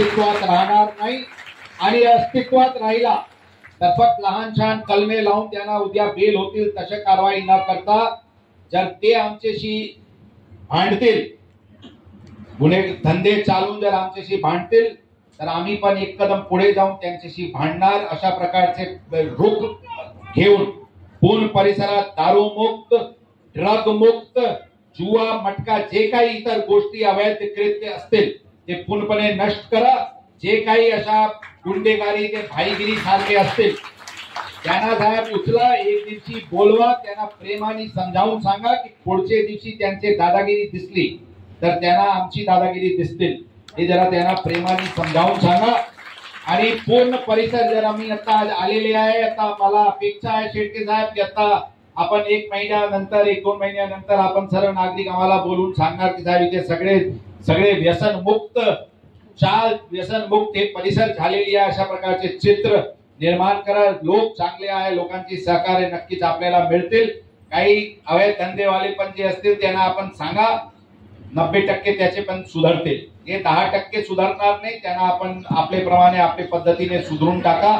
अस्तित्वात राहणार नाही आणि अस्तित्वात राहिला तर फक्त लहान छान कलमे लावून त्यांना उद्या बेल होतील तशा कारवाई न करता जर ते आमच्याशी भांडतील, गुन्हे धंदे चालून जर आमच्याशी भांडतील तर आम्ही पण एक कदम पुढे जाऊन त्यांच्याशी भांडणार. अशा प्रकारचे रुख घेऊन पूर्ण परिसरात दारू मुक्त, ड्रग मुक्त, जुवा, मटका जे काही इतर गोष्टी अवैध कृत्य असतील ते पूर्णपणे नष्ट करा. जे काही अशा गुंडेगारी ते भाईगिरी सारखे असतील त्यांना साहेब उचला, एक दिवशी बोलवा, त्यांना प्रेमाने समजावून सांगा की पुढच्या दिवशी त्यांचे दादागिरी दिसली तर त्यांना आमची दादागिरी दिसतील, हे जरा त्यांना प्रेमाने समजावून सांगा. आणि पूर्ण परिसर जर आम्ही आता आलेले आहे, आता मला अपेक्षा आहे शेळके साहेब की आता आपण 1 महिन्यानंतर 1-2 महिन्यानंतर आपण सर्व नागरिक आम्हाला बोलून सांगणार की साहेब इथे सगळे व्यसन मुक्त, चाल व्यसन मुक्त हे परिसर झालेली आहे, अशा प्रकारचे चित्र निर्माण करा. लोक चांगले आहे, लोकांची सहकार्य नक्कीच आपल्याला मिळतील. काही अवैध धंदेवाले पण जे असतील त्यांना आपण सांगा 90% त्याचे पण सुधारतील, हे 10% सुधारणार नाही, त्यांना आपण आपल्या प्रमाणे आपल्या पद्धतीने सुधरून टाका.